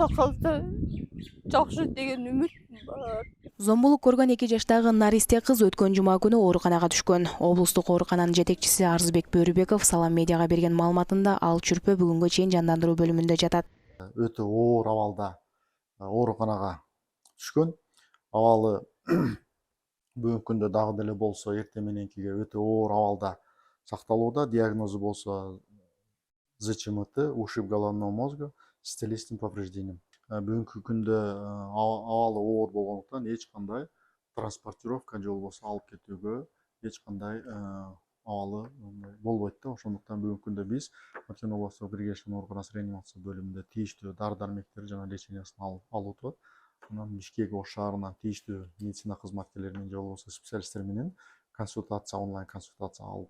такалса жакшы деген үмүт бар. Зомбулук көргөн 2 жаштагы наристе кыз өткөн жума күнү ооруканага түшкөн. Облустук оорукананын жетекчиси Арызбек Бөрүбеков Салам медиага берген маалыматында ал чүрпө бүгүнгө чейин жандандыруу бөлүмүндө жатат. Өтө оор абалда ооруканага түшкөн. Абалы бүгүнкү күндө дагы деле болсо эртең мененкиге өтө оор абалда сакталууда. Диагнозу болсо ЗЧМТ, ушиб головного мозга с телесным повреждением. Бүгүнкү күндө абалы оор болгондуктан эч кандай транспортировка же болбосо алып кетүүгө эч кандай абалы болбойт да. Ошондуктан бүгүнкү күндө биз Баткен областык биргештин ооруканасы реанимация бөлүмүндө тийиштүү дары дармектер жана лечениясын алып атат. Анан Бишкек ош шаарынан тийиштүү медицина кызматкерлери же болбосо специалисттер менен онлайн консультация алып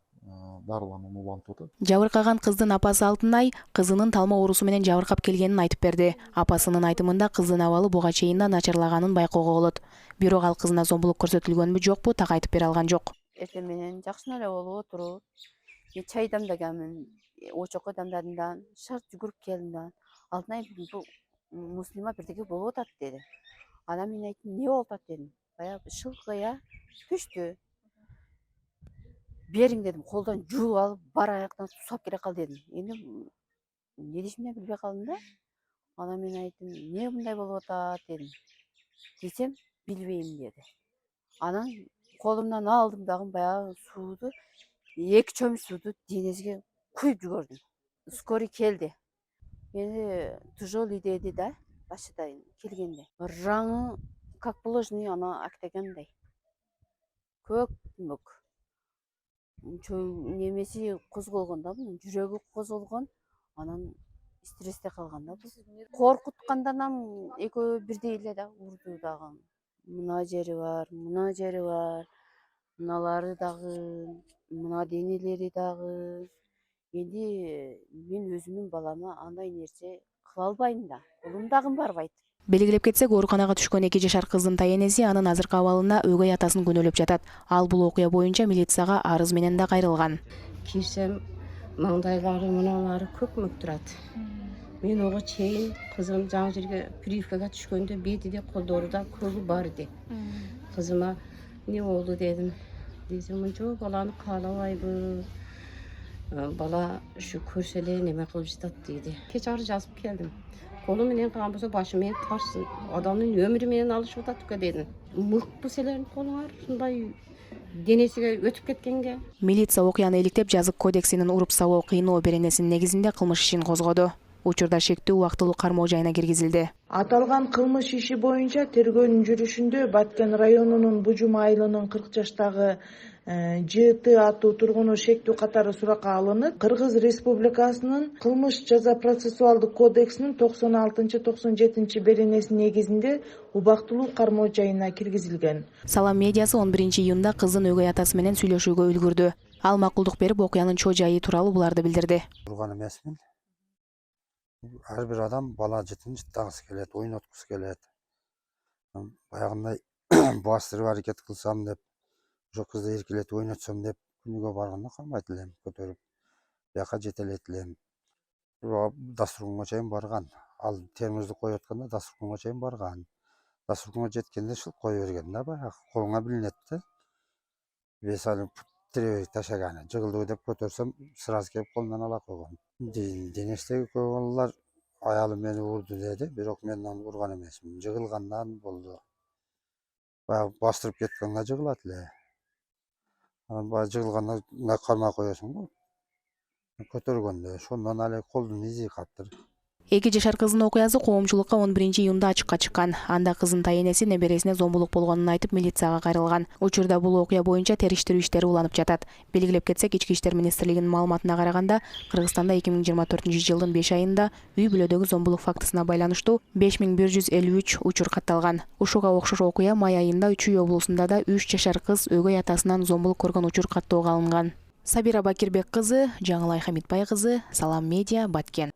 дарыланууну улантып атат. Жабыркаган кыздын апасы Алтынай кызынын талма оорусу менен жабыркап келгенин айтып берди. Апасынын айтымында кыздын абалы буга чейин да начарлаганын байкоого болот. Бирок ал кызына зомбулук көрсөтүлгөнбү жокпу так айтып бере алган жок. Эртең менен жакшы эле болуп отуруп, чай дамдаганмын, очокко дамдадым да, шарт жүгүрүп келдим да. Алтынай бул Муслима бирдеге болуп атат деди. Анан мен айттым, эмне болуп атат дедим. Баягы шылкыя түштү. Бериң дедим, колдон жууп алып, бар аяктан сусап келе кал дедим. Эми эмне дешимди билбей калдым да. Анан мен айттым, эмне мындай болуп атат дедим. Десем, билбейм деди. Анан колумдан алдым дагы баягы сууду, 2 чөмүч сууду денесине куюп жүгөрдүм. Скорый келди. Эми тяжелый деди да, башыда келгенде. Раңы как положенный ана актагандай. Көк мүк. Немеси козголгон да, бунун жүрөгү козголгон. Анан стрессте калган да. Коркуткандан экөө бирдей эле да урду дагы. Мына жери бар, мына жери бар. Мыналары дагы, мына денелери дагы. Энди мен өзүмдүн балама андай нерсе кыла албайм да. Колум дагы барбайт. Белгилеп кетсек, ооруканага түшкөн 2 жашар кыздын тайенеси анын азыркы абалына өгөй атасын күнөөлөп жатат. Ал бул окуя боюнча милицияга арыз менен да кайрылган. Кирсем, маңдайлары мыналары көк мүк турат. Мен ого чейин кызым жаңы жерге прививкага түшкөндө бетиде колдоруда көгү бар иди. Кызыма эмне болду дедим. Десем, жок баланы каалабайбыз. Бала ушу көрсө эле неме кылып жатат дейди. Кеч арыз жазып келдим. Колу менен кылган болсо башы менен тарсын. Адамдын өмүрү менен алышып атат дедим. Мыкпы силердин колуңар ушундай денесиге өтүп кеткенге. Милиция окуяны иликтеп, жазык кодексинин уруп сабоо кыйноо беренесинин негизинде кылмыш ишин козгоду. Учурда шектүү убактылуу кармоо жайына киргизилди. Аталган кылмыш иши боюнча тергөөнүн жүрүшүндө Баткен районунун Бужум айылынын 40 жаштагы ЖТ аттуу тургуну шектүү катары суракка алынып, Кыргыз Республикасынын кылмыш жаза процессуалдык кодексинин 96-97 беренесинин негизинде убактылуу кармоо жайына киргизилген. Салам медиасы 11 июнда кыздын өгөй атасы менен сүйлөшүүгө үлгүрдү. Ал макулдук берип, окуянын чоо жайы тууралуу буларды билдирди. Турган эмесмин. Ар бир адам бала жетин жыттагысы келет, ойноткусу келет. Баягындай бастырып аракет кылсам деп, ошо кызды эркелетип ойнотсом деп күнүгө барганда калбайт элем, көтөрүп бияка жете элет элем. Дастуркунга чейин барган. Ал термозду коюп атканда дастуркунга чейин барган. Дастуркунга жеткенде шылып кое берген да, баягы колуңа билинет да. Вес алып тиребей ташаганы. Жыгылдыбы деп көтөрсөм, сразу келип колумдан ала койгон. Денестеги көп балалар аялым мени урду деди, бирок мен аны урган эмесмин. Жыгылгандан болду. Баягы бастырып кеткенге жыгылат эле. Баягы жыгылганда кармай коесуң го. Көтөргөндө ошондон эле колдун изи калыптыр. 2 жашар кыздын окуясы коомчулукка 11 июнда ачыкка чыккан. Анда кыздын тайенеси небересине зомбулук болгонун айтып милицияга кайрылган. Учурда бул окуя боюнча териштирүү иштери уланып жатат. Белгилеп кетсек, Ички иштер министрлигинин маалыматына караганда, Кыргызстанда 2024-жылдын 5 айында үй бүлөдөгү зомбулук фактысына байланыштуу 5153 учур катталган. Ушуга окшош окуя май айында Үчүй облусунда да 3 жашар кыз өгөй атасынан зомбулук көргөн учур каттоого алынган. Сабира Бакирбек кызы, Жаңылай Хамитбай кызы, Салам медиа, Баткен.